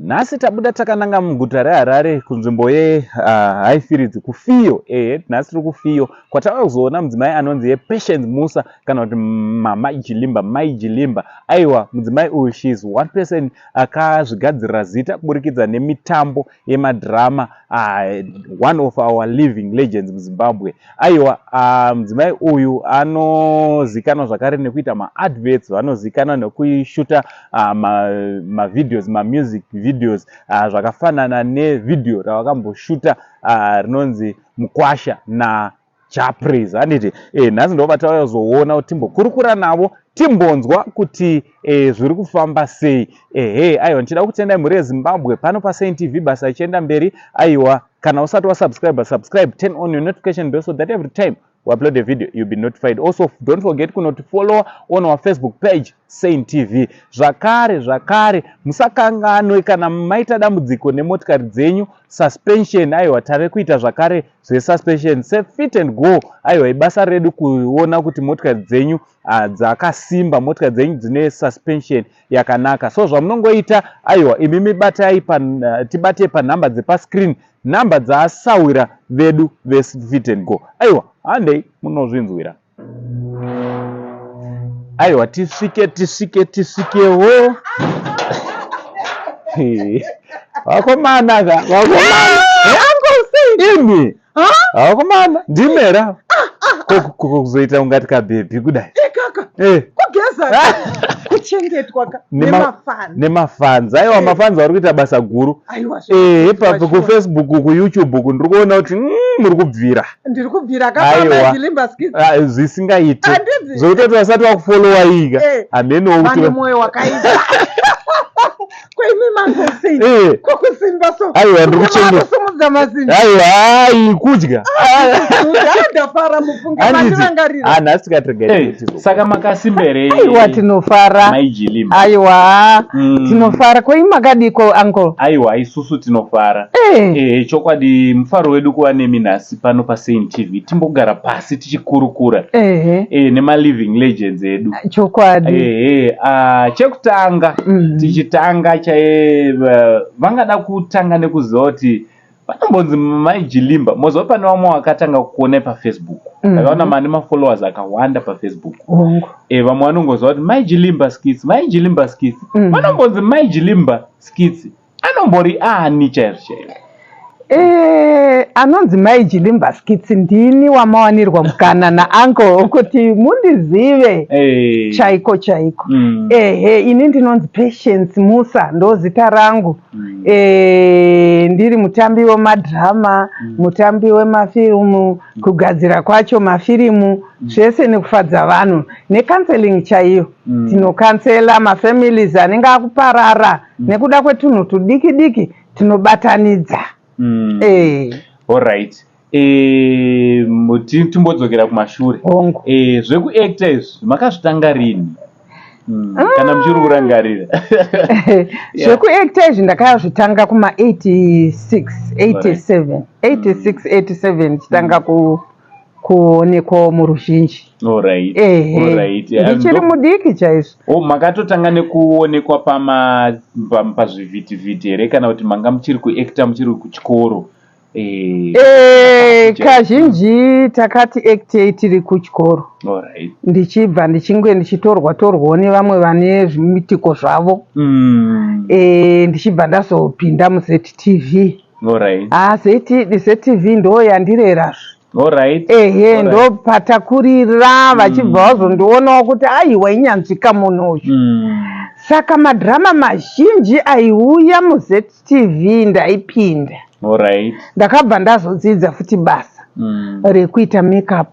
Nhasi tabuda takananga muguta reHarare kunzvimbo yeHighfields kuFiyo. Nhasi tiri kuFiyo kwatava kuzoona mudzimai anonzi Patience Musa kana kuti Mai Jilimba. Aiwa, mudzimai uyu she is one person akazvigadzirira zita kuburikidza nemitambo yemadhirama, one of our living legends muZimbabwe. Aiwa, mudzimai uyu anozikanwa zvakare nekuita maadverts, vanozikanwa nekuishuta mavideos, mamusic videos, zvakafanana nevideo ravakamboshuta rinonzi Mukwasha naJapraise. Handiti nhasi ndobva tauya kuzoona kuti timbokurukura navo timbonzwa kuti zviri kufamba sei. Aiwa, ndichida kutendai mhuri yeZimbabwe pano paSaint TV basa ichienda mberi. Aiwa, kana usati wasubscribe, turn on your notification bell so that every time we upload a video you'll be notified. Also, don't forget to follow on our Facebook page Saint TV. Zvakare musakanganwe kana maita dambudziko nemotikari dzenyu suspension. Aiwa, tave kuita zvakare zvesuspension Fit and Go. Aiwa, ibasa redu kuona kuti motikari dzenyu dzakasimba, motikari dzenyu dzine suspension yakanaka. So zvamunongoita, aiwa, imi tibate panhamba dzepaskrini, nhamba dzaasawira vedu veFit and Go. Aiwa, handei munozvinzwira. Aiwa, tisvikewo. Vakomana imi vakomana ndimera kuzoita ungati kabhebhi kudai kugeza kuchengetwa nemafanzi. Aiwa, mafanzi vari kuita basa guru. kuFacebook kuYouTube ndiri kuona kuti muri kubvira. Ndiri kubvira kapamba Jilimba skits zvisingaiti zvokuti vasati vakufollowa iga hamenowo kuti vane mwoyo wakaita kwemi mangosi kokusimba so. Aiwa, ndiri kuchengeta mazini. Aiwa, kudya ndafara mufunga mandirangarira. Nhasi tikatirega saka makasimberei. Aiwa, tinofara Mai Jilimba. Aiwa, tinofara. Kwei makadiko uncle? Aiwa, isusu tinofara. Chokwadi mufaro wedu kuva nemi nhasi pano paSaint TV timbogara pasi tichikurukura nema-living legends edu. Chokwadi. Chekutanga tichitanga vangada kutanga nekuziva kuti vanombonzi Mai Jilimba. Mozova pane vamwe vakatanga kuona paFacebook, akaona mane mafollowers akawanda paFacebook. Vamwe vanongoziva kuti Mai Jilimba skits, vanombonzi Mai Jilimba skits anombori ani chaizvo. Anonzi Mai Jilimba skits ndini wamawanirwa mukana nauncle kuti mundizive chaiko. Ini ndinonzi Patience Musa ndo zita rangu. Ndiri mutambi wemadhirama, mutambi wemafirimu, kugadzira kwacho mafirimu, zvese nekufadza vanhu necounseling chaiyo. Tinokansela mafamilies anenge akuparara nekuda kwetunhu tudiki tinobatanidza. Alright. Timbodzokera kumashure. Zvekuacta izvi makazvitanga rini? Kana muchiri kurangarira. Zvekuacta izvi ndakazvitanga kuma 86 chitanga kuonekwa muruzhinji. Ndichiri mudiki chaizvo. Makatotanga nekuonekwa pazvivhitivhiti here kana kuti manga muchiri kuacta muchiri kuchikoro? Kazhinji takati actei tiri kuchikoro. Ndichibva ndichitorwawo nevamwe vane zvimitiko zvavo. Ndichibva ndazopinda muZTV. ZTV ndo yandirerazve. Ndo patakurira vachibva vazondionawo kuti aiwa inyanzvika munhu uyu. Saka madhirama mazhinji aiuya muZTV ndaipinda. Ndakabva ndazodzidza futi basa rekuita makeup.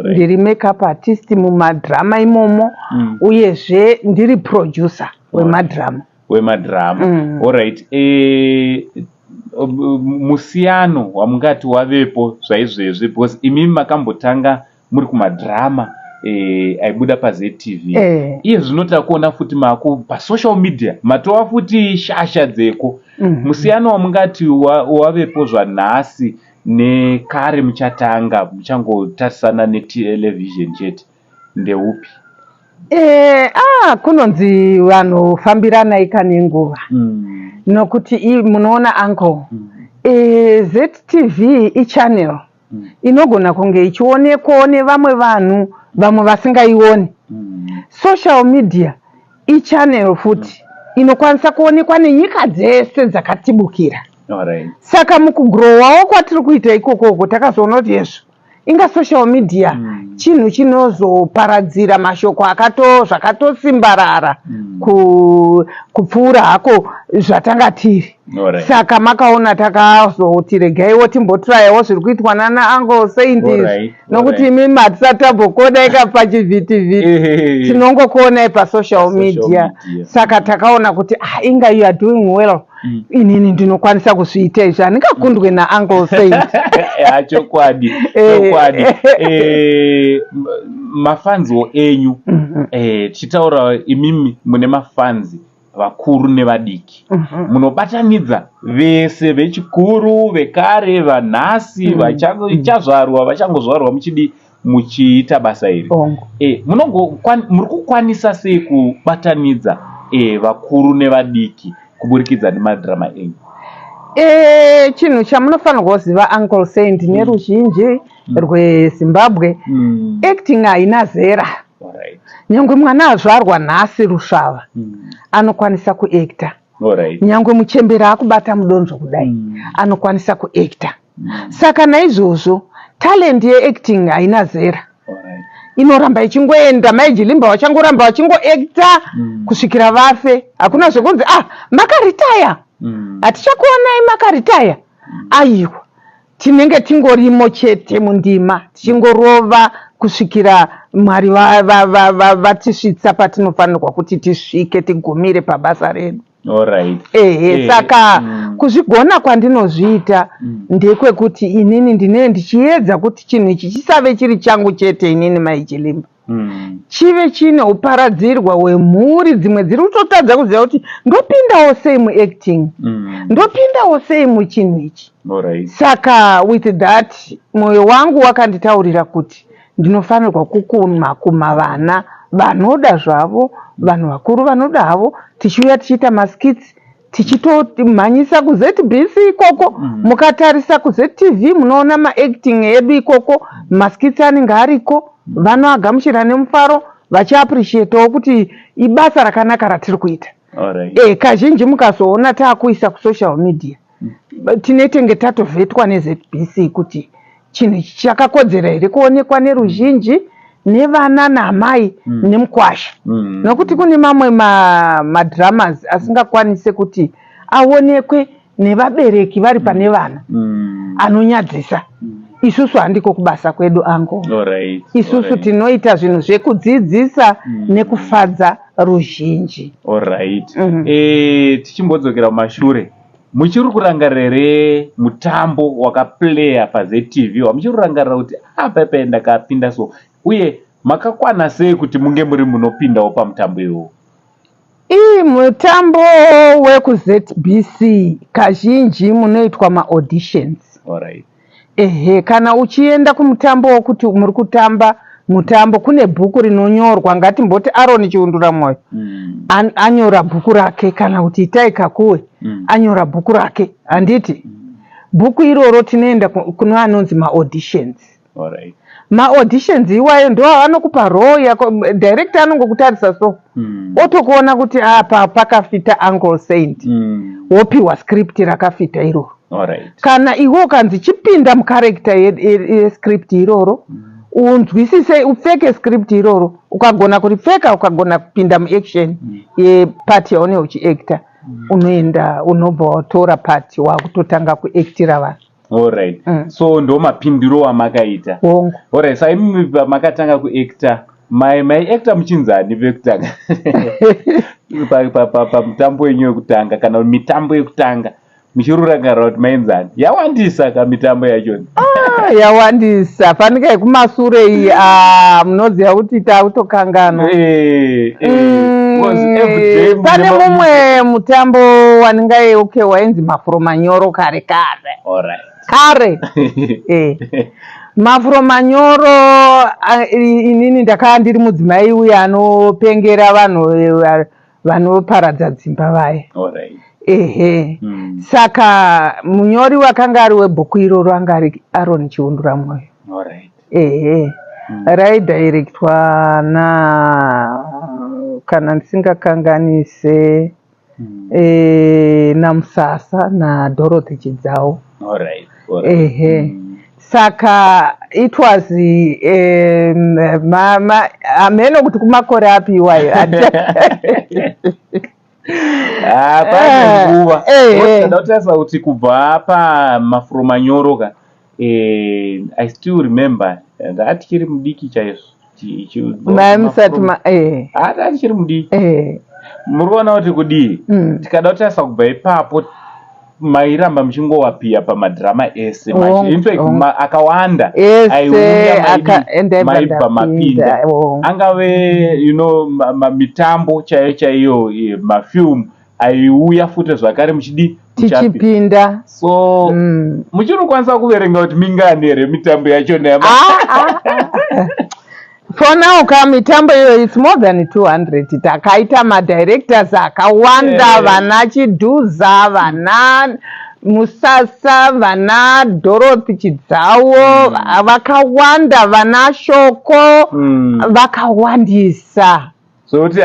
Ndiri makeup artist mumadhirama imomo, uyezve ndiri producer wemadhirama. Musiyano wamungati wavepo zvaizvezvi because imi makambotanga muri kumadhirama aibuda paZTV. Iye zvinota kuona futi pasocial media matova futi shasha dzeko. Musiyano wamungati wavepo zvanhasi nekare muchatanga muchangotarisana netelevision chete ndeupi? kunonzi vanofambirana ikanenguva nokuti munoona uncle ZTV ichannel inogona kunge ichionekwawo nevamwe vanhu vamwe vasingaioni. Social media ichannel futi inokwanisa kuonekwa nenyika dzese dzakatibukira. Saka mukugrowawo kwatiri kuita ikokoko takazoona kuti yezvo inga social media chinhu chinozoparadzira mashoko zvakatosimbarara kupfuura hako zvatanga tiri. Saka makaona takazoti regaiwo timbotrayawo zviri kuitwa nana Uncle Saint nokuti imi matisatambokuoneka pachivhitivhiti tinongokuonai pasocial media. Saka takaona kuti inga you are doing well. Inini ndinokwanisa kuzviita izvi handingakundwe naUncle Saint. Chokwadi mafanziwo enyu tichitaura imimi mune mafanzi vakuru nevadiki munobatanidza vese vechikuru vekare vanhasi vachazvarwa vachangozvarwa muchiita basa iri muri kukwanisa sei kubatanidza vakuru nevadiki kuburikidza nemadhirama enyu? Chinhu chamunofanirwa kuziva Uncle Saint neruzhinji rweZimbabwe, acting haina zera. Nyangwe mwana azvarwa nhasi rusvava anokwanisa kuacta. Nyangwe muchembera akubata mudonzvo kudai anokwanisa kuacta. Saka naizvozvo talent yeacting haina zera. Inoramba ichingoenda. Maijilimba vachangoramba vachingoacta kusvikira vafe. Hakuna zvekunzi makaritaya, hatichakuonai makaritaya. Aiwa, tinenge tingorimo chete mundima tichingorova kusvikira Mwari vatisvitsa patinofanirwa kuti tisvike tigumire pabasa redu. Saka kuzvigona kwandinozviita ndekwekuti inini ndinenge ndichiedza kuti chinhu ichi chisave chiri changu chete inini Maijilimba. Chive chine uparadzirwa hwemhuri dzimwe dziri kutotadza kuziva kuti ndopindawo sei muacting, ndopindawo sei muchinhu ichi. Saka with that mwoyo wangu wakanditaurira kuti ndinofanirwa kukuma vana vanoda zvavo, vanhu vakuru vanoda havo, tichiuya tichiita maskits tichitomhanyisa kuZBC ikoko. Mukatarisa kuZTV munoona maacting edu ikoko, maskits anenge ariko, vanoagamuchira nemufaro vachiappreciatawo kuti ibasa rakanaka ratiri kuita. Kazhinji mukazoona taakuisa kusocial media tinetenge tatovhetwa neZBC kuti chinhu ichi chakakodzera here kuonekwa neruzhinji nevana naamai nemukwasha. Nokuti kune mamwe madramas asingakwanise kuti aonekwe nevabereki vari pane vana, anonyadzisa. Isusu handiko kubasa kwedu Uncle. Isusu tinoita zvinhu zvekudzidzisa nekufadza ruzhinji. Tichimbodzokera mumashure, muchiri kurangarira mutambo wakaplaya paZTV muchiri kurangarira kuti pepe ndakapinda so, uye makakwana sei kuti munge muri munopindawo pamutambo iwowo? Mutambo wekuZBC kazhinji munoitwa maauditions. Kana uchienda kumutambo wokuti muri kutamba mutambo kune bhuku rinonyorwa, ngatimboti Aaron Chiundura Mwoyo anyora bhuku rake, kana kuti Itai Kakuwe anyora bhuku rake, handiti bhuku iroro tinoenda kuno anonzi maauditions. Maauditions iwayo ndo anokupa role yako, director anongokutarisa so otokuona kuti apa pakafita Uncle Saint, wopiwa script rakafita iroro. Kana iwo kanzi chipinda mukarekta yescript iroro, unzwisise upfeke script iroro, ukagona kuripfeka ukagona kupinda muaction yepart yaone uchiacta, unoenda unobva watora part wakutotanga kuactira vanhu. So ndo mapindiro amakaita. Saimi pamakatanga kuacta maiacta muchinzani vekutanga pamutambo wenyu wekutanga kana mitambo yekutanga muchirurangarira kuti maenzani? Yawandisa ka mitambo yachona? Yawandisa. Fanika yekumasure iyi munoziva kuti tautokanganwa. Pane mumwe mutambo waningai wainzi Mafuro Manyoro kare. Mafuro Manyoro inini ndakaa ndiri mudzimai uya anopengera vanoparadza dzimba vaya. Ehe. Saka munyori wakanga ari webhuku iroro anga ari Aaron Chiundura Mwoyo. Ehe. Raidirectwa kana ndisingakanganise naMusasa naDorothy Chidzau. Ehe. Saka it was ameno kuti kumakore api iwayo. Pane nguva ndatarisa kuti kubva paMafuro Manyoro ka I still remember ndatichiri mudiki chaizvo atichiri mudiki muriona kuti kudii tikada kutarisa kubva ipapo mairamba muchingowapiya pamadhirama ese infact akawanda maibva mapinda angave mitambo chaiyo chaiyo mafilmu aiuya futi zvakare tichipinda so muchinokwanisa kuverenga kuti mingani here mitambo yachona for now mitambo iyo it's more than 200 takaita madirectors akawanda vana Chidhuza vana Musasa vana Dorothy Chidzau vakawanda vana Shoko vakawandisa sokuti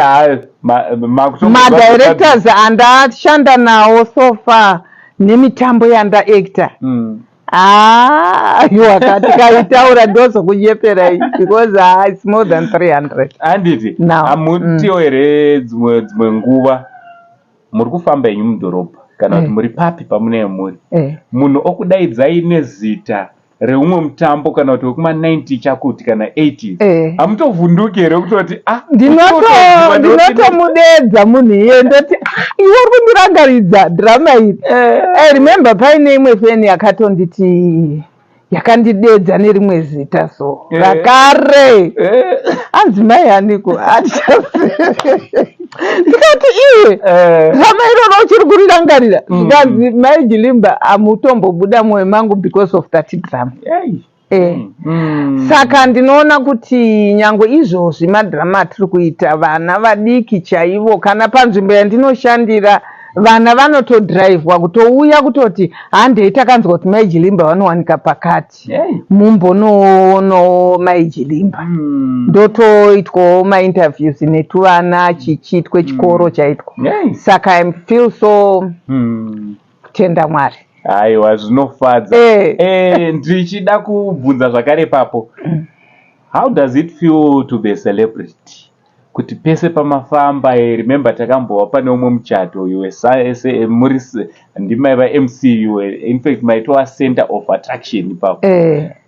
madirectors andashanda nawo so far nemitambo yandaacta wakati kaitaura ndozokunyepera because it's more than 300 handiti hamutiwo here dzimwe nguva muri kufamba inyu mudhorobha kana kuti muri papi pamunee muri munhu okudaidzai nezita reumwe mutambo kana kuti wekuma-90 chakuti kana 80s hamutovhunduki here kutoti ndinotomudedza munhu iye ndoti iwe uri kundirangaridza dhirama iri. Remember paine imwe feni yakatonditi yakandidedza nerimwe zita so rakare anzi mai haniko ndikati iwe dhirama iroro uchiri kurirangarira ndikanzi mai Jilimba hamutombobuda mwoyo mangu because of that drama. Saka ndinoona kuti nyangwe izvozvi madhirama atiri kuita vana vadiki chaivo kana panzvimbo yandinoshandira vana vanotodhiraivhwa kutouya kutoti handei takanzwa kuti mai Jilimba vanowanika pakati mumbonoonawo mai Jilimba ndotoitwawo mainterviews netuvana chichiitwe chikoro chaitwa. Saka I feel so kutenda Mwari. Aiwa zvinofadza. Ndichida kubvunza zvakare papo. How does it feel to be a celebrity? Kuti pese pamafamba remember takambova pane umwe muchato iwe muri ndimaiva MC iwe in fact maitwa center of attraction ipapo.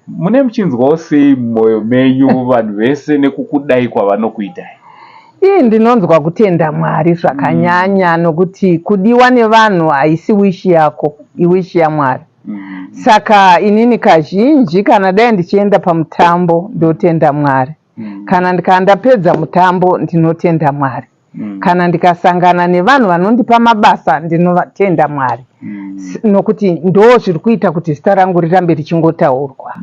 Mune muchinzwawo sei mwoyo menyu vanhu vese nekukudai kwavanokuitai? Ndinonzwa kutenda Mwari zvakanyanya nokuti kudiwa nevanhu haisi wishi yako iwishi yaMwari. Saka inini kazhinji kana dai ndichienda pamutambo ndotenda Mwari. Kana ndikandapedza mutambo ndinotenda Mwari. Kana ndikasangana nevanhu vanondipa mabasa ndinotenda Mwari. Nokuti ndo zviri kuita kuti zita rangu rirambe richingotaurwa.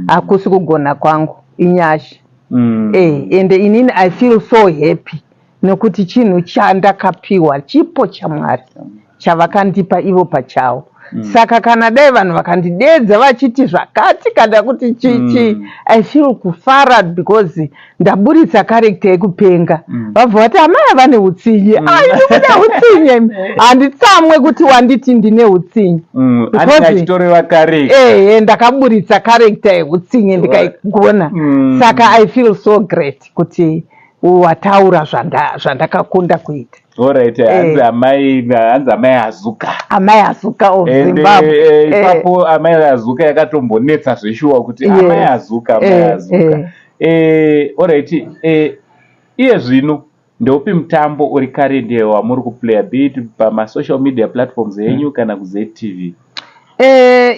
Hakusi kugona kwangu inyasha. Ende inini I feel so happy nokuti chinhu chandakapiwa chipo chaMwari chavakandipa ivo pachavo. Saka kana dai vanhu vakandidedza vachiti zvakati kana kuti chichi I feel kufara because ndaburitsa character yekupenga. Vabva vati amai vane utsinye. Ndine utsinye. Handitsamwe kuti wanditi ndine utsinye. Achitoreva character. Ndakaburitsa character yeutsinye ndikaigona. Saka I feel so great kuti wataura zvandakakunda kuita. Alright, hanzi amai Hazuka. Amai Hazuka of Zimbabwe. Ipapo amai Hazuka yakatombonetsa zveshuwa kuti amai Hazuka, amai Hazuka. Alright, iye zvino ndopi mutambo uri karende wamuri kuplaya bit pamasocial media platforms yenyu kana kuZTV?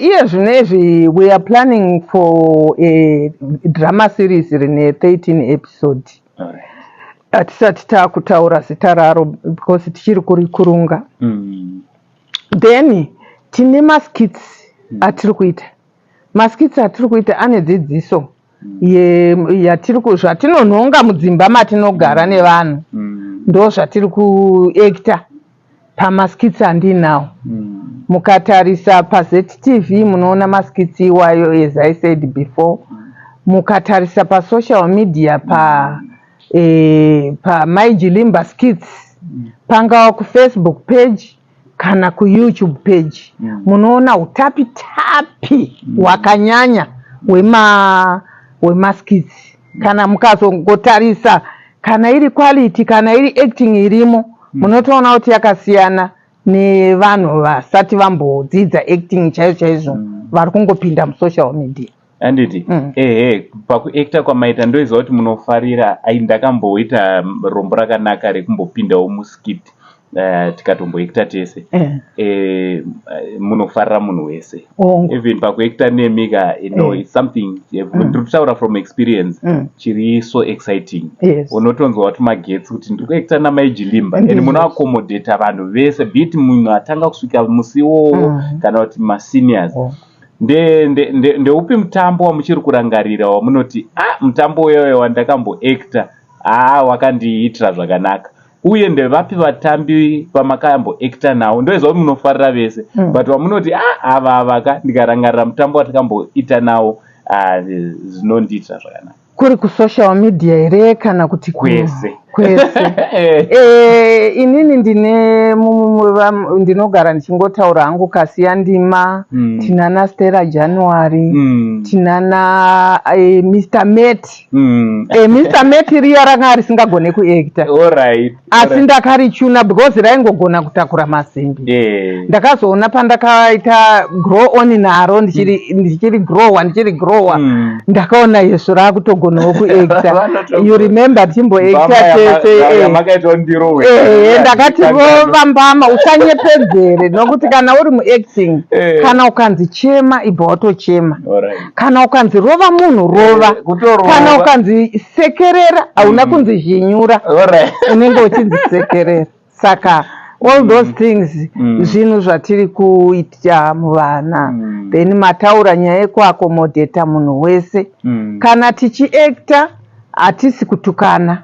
Iye zvinezvi we are planning for a drama series rine 13 episode. Alright. Hatisati taakutaura zita raro because tichiri kurikurunga. Then tine maskits atiri kuita maskitsi atiri kuita ane dzidziso zvatinonhonga mudzimba matinogara nevanhu ndo zvatiri kuekta pamaskitsi andinawo. Mukatarisa paZTV munoona maskitsi iwayo as I said before. Mukatarisa pasocial media pamaijilimba skits pangava kufacebook page kana kuyoutube page munoona utapitapi hwakanyanya hwemaskits. Kana mukazongotarisa kana iri quality kana iri acting irimo munotoona kuti yakasiyana nevanhu vasati vambodzidza acting chaizvo vari kungopinda musocial media. Anditi pakuekta kwamaita ndoiziva kuti munofarira. Ndakamboita rombo rakanaka rekumbopindawo muskit tikatomboekta tese. Munofarira munhu wese. Even pakuekta nemika it's something ndikutaura from experience chiri so exciting. Unotonzwa kuti magetsi kuti ndiri kuekta namaijilimba and munoaccomodata vanhu vese biti munhu atanga kusvika musiwo kana kuti maseniors. Ndeupi mutambo wamuchiri kurangarira wamunoti mutambo uyoyo wandakamboekta wakandiitira zvakanaka, uye ndevapi vatambi vamakamboekta nawo? Ndoiziva kuti munofarira vese but wamunoti ava ndikarangarira mutambo watakamboita nawo zvinondiitira zvakanaka? Kuri kusocial media here kana kuti kwese? Inini ndinogara ndichingotaura hangu Kasiya Ndima, tinana Stella January, tinana Mr. Met. Mr. Met riya ranga risingagone kuekta. Asi ndakarichuna because raingogona kutakura masimbi. Ndakazoona pandakaita grow on naro ndichiri grower ndakaona yesu rakutogonawo kuekta. You remember timboekta ndakati vambama usanyepedzere nokuti kana uri muacting kana ukanzi chema ibva watochema, kana ukanzi rova munhu rova, kana ukanzi sekerera hauna kunzi zhinyura unenge uchinzisekerera. Saka all those things zvinhu zvatiri kuita muvana. Then mataura nyaya yekuakomodheta munhu wese. Kana tichiekta hatisi kutukana,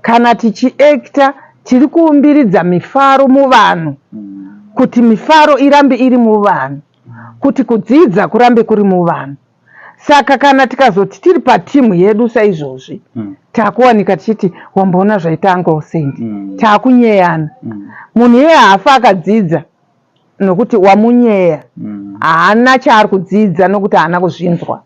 kana tichiekta tiri kuumbiridza mifaro muvanhu, kuti mifaro irambe iri muvanhu, kuti kudzidza kurambe kuri muvanhu. Saka kana tikazoti tiri patimu yedu saizvozvi takuwanika tichiti wamboona zvaita Uncle Sandy, takunyeyana. Munhu iye haafa akadzidza nokuti wamunyeya, haana chaari kudzidza nokuti haana kuzvinzwa.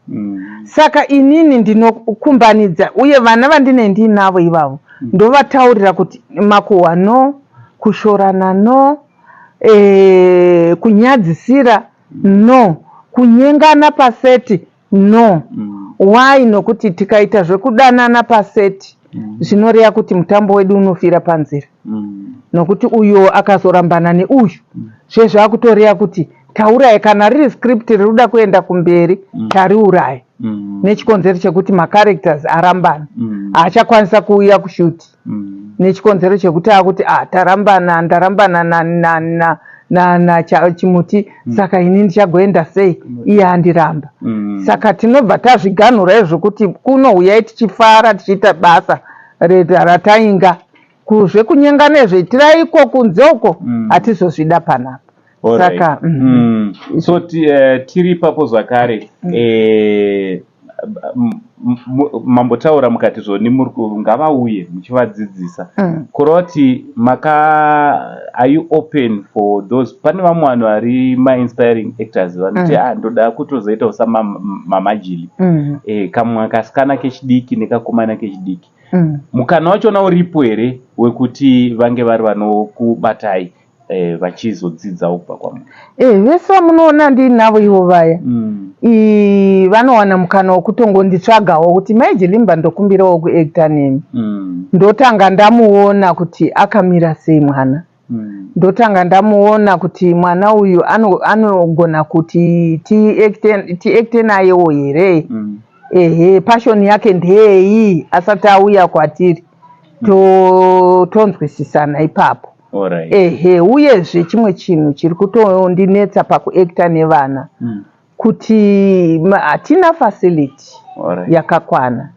Saka inini ndinokumbanidza, uye vana vandine ndinavo ivavo ndovataurira kuti makuhwa no, kushorana no, kunyadzisira no, kunyengana paseti no. Why? Nokuti tikaita zvekudanana paseti zvinoreva kuti mutambo wedu unofira panzira. Nokuti uyo akazorambana neuyu zvezvakutoreva kuti taurai, kana riri script rinoda kuenda kumberi tariurai. Nechikonzero chekuti macharacters arambana, haachakwanisa kuuya kushuti. Nechikonzero chekuti akuti tarambana, ndarambana chimuti, saka ini ndichagoenda sei, iye andiramba. Saka tinobva tazviganhura izvokuti kunouyai tichifara tichiita basa ratainga. Kuzvekunyengana nezvetiraiko kunze uko hatizozvida panapa. Saka so tiri papo zvakare mambotaura mukati zvoni muri ngavauye muchivadzidzisa kureva kuti are you open for those? Pane vamwe vanhu vari ma-inspiring actors vanoti ndoda kutozoitawo samamajili, kamwe kasikana kechidiki nekakomana kechidiki. Mukana wachona uripo here wekuti vange vari vanokubatai vachizodzidzawo kubva kwamuri? Vese vamunoona ndinavo ivo vaya vanowana mukana wokutongonditsvagawo kuti maijilimba ndokumbirawo kuekta nemi. Ndotanga ndamuona kuti akamira sei mwana, ndotanga ndamuona kuti mwana uyu anogona kuti tiekte nayewo here. Passion yake ndeyei asati auya kwatiri tonzwisisana ipapo. Uyezve chimwe chinhu chiri kutondinetsa pakuekta nevana, kuti hatina facility yakakwana,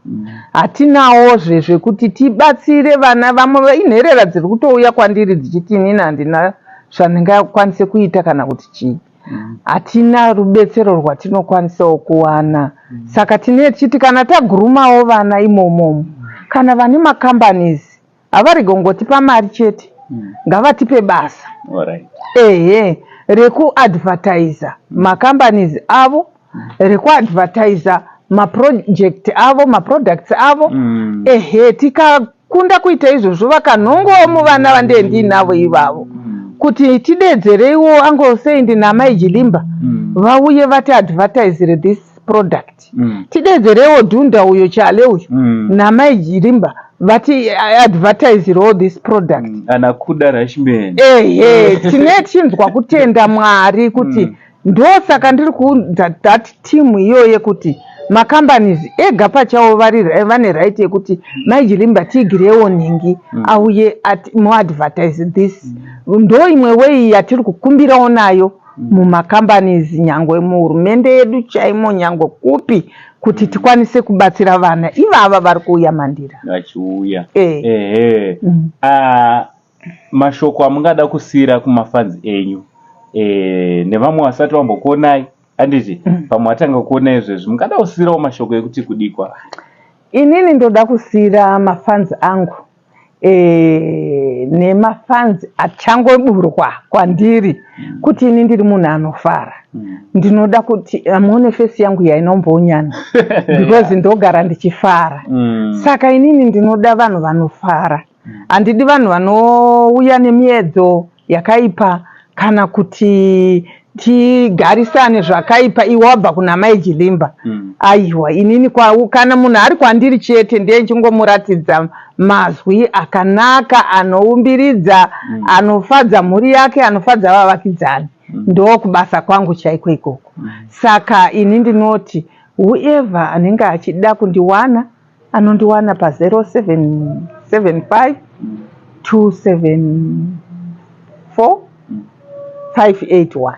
hatinawo zvekuti tibatsire vana. Vamwe inherera dziri kutouya kwandiri dzichiti inini handina zvandingakwanise kuita kana kuti chii. Hatina rubetsero rwatinokwanisawo kuwana. Saka tinechiti kana tagurumawo vana imomomo, kana vane macompanies havari kungotipa mari chete, ngavatipe basa rekuadvertiser macompanies avo, rekuadvertiser maproject avo, maproducts avo. Tikakunda kuita izvozvo vakanhongowo muvana vandendinavo ivavo kuti tidedzereiwo Uncle Saint naMai Jilimba vauye vati advertise this product. Tidedzereiwo Dhunda uyo Chale uyo naMai Jilimba vati advertise all this product. Anakuda Rashman. Tine chinzwa kutenda Mwari kuti ndosaka ndiri kuudza that team iyoyo kuti macompanies ega pachawo vane right yekuti Mai Jilimba tigirewo nhingi auye muadvertise this. Ndo imwe way yatiri kukumbirawo nayo mumacompanies, nyangwe muhurumende yedu chaimo, nyangwe kupi, kuti tikwanise kubatsira vana ivava vari kuuya mandira vachiuya. Mashoko amungada kusiyira kumafanzi enyu nevamwe vasati vambokuonai handiti pamwe watanga kuona izvezvi mungada kusiyirawo mashoko ekuti kudikwa? Inini ndoda kusiyira mafanzi angu nemafanzi achangoburwa kwandiri kuti ini ndiri munhu anofara. Ndinoda kuti amuone fesi yangu yainombonyana because ndogara ndichifara. Saka inini ndinoda vanhu vanofara. Handidi vanhu vanouya nemiedzo yakaipa kana kuti tigarisane zvakaipa iwe wabva kuna Mai Jilimba. Aiwa, inini kana munhu ari kwandiri chete ndiye nchongomuratidza mazwi akanaka, anoumbiridza, anofadza mhuri yake, anofadza vavakidzani. Ndo kubasa kwangu chaiko ikoko. Saka ini ndinoti whoever anenge achida kundiwana anondiwana pa 0775 274 581.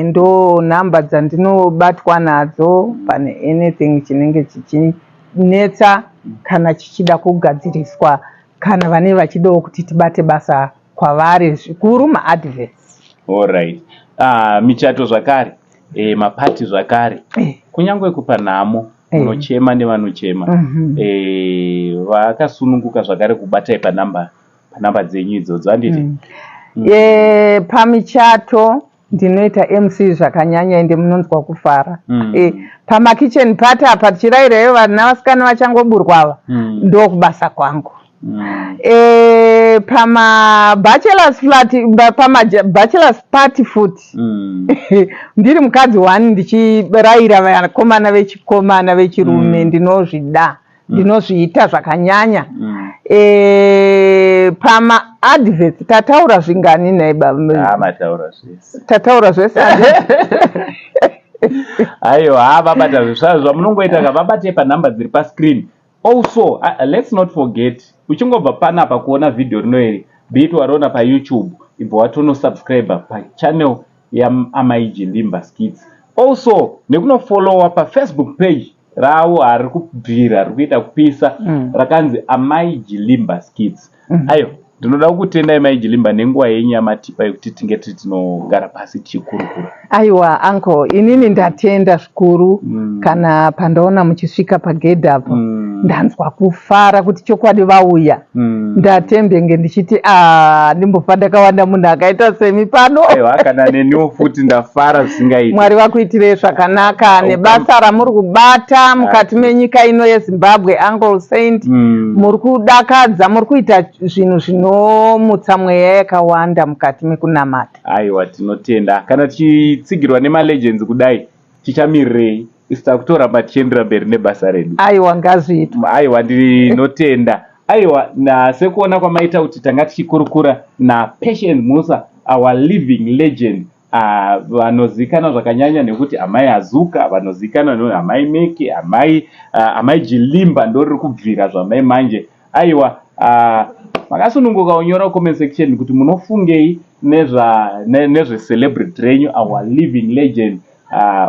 Ndo namba dzandinobatwa nadzo pane anything chinenge chichinetsa kana chichida kugadziriswa, kana vane vachidawo kuti tibate basa kwavari, zvikuru maadverts. Michato zvakare, mapati zvakare, kunyangwe kupa nhamo unochema nevanochema, vakasununguka zvakare kubatai panhamba dzenyu idzodzo handiti? Pamichato ndinoita MC zvakanyanya ende munonzwa kufara. Pamakitchen party apa tichirairayo vana vasikana vachangoburwa ava ndo kubasa kwangu. Pama-bachelors party futi ndiri mukadzi wani ndichirayira vakomana vechikomana vechirume ndinozvida, ndinozviita zvakanyanya. Pama-adverts tataura zvingani naibaba? Tataura zvese. Aiwa, vabata zvamunongoita vabate panhamba dziri pascreen. Also, let's not forget, uchingobva panapa kuona video rinoiri, bit wariona pa YouTube, ibva watono subscribe pa channel ya Amai Jilimba Skits. Also, nekunofollowa pa Facebook page rawo ari kubvira, ari kuita kupisa, rakanzi Amai Jilimba Skits. Ayo, ndinoda kukutendai Mai Jilimba nenguva yenyu yamatipa yekuti tinge tinogara pasi tichikurukura. Aiwa uncle, inini ndatenda zvikuru kana pandaona muchisvika pagedhi apo. Ndanzwa kufara kuti chokwadi vauya. Ndatembenge ndichiti ndimbofa ndakawanda munhu akaita semi pano. Aiwa, kana neniwo futi ndafara zvisingaiti. Mwari vakuitirei zvakanaka nebasa ramuri kubata mukati menyika ino yeZimbabwe. Uncle Saint, muri kudakadza, muri kuita zvinhu zvinomutsa mweya yakawanda mukati mekunamata. Aiwa, tinotenda. Kana tichitsigirwa nemalegends kudai, tichamirirei? Isita kutoramba tichiendera mberi nebasa redu. Aiwa, ngazviita. Aiwa, ndinotenda. Aiwa, sekuona kwamaita kuti tanga tichikurukura naPatience Musa, our living legend. Vanozikana zvakanyanya nekuti Amai Azuka, vanozikana nekuti Amai Meki, Amai Jilimba ndoriri kubvira zvamai manje. Aiwa, makasununguka unyora comment section kuti munofungei nezve celebrity renyu, our living legend.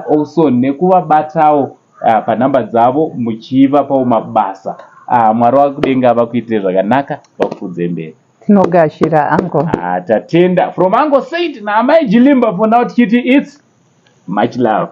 also nekuvabatawo panhamba dzavo muchivapawo mabasa. Mwari wakudenga vakuitire zvakanaka, vakufudze mberi. Tinogashira ango. Tatenda from Ango Saint naamai Jilimba for now tichiti it's much love.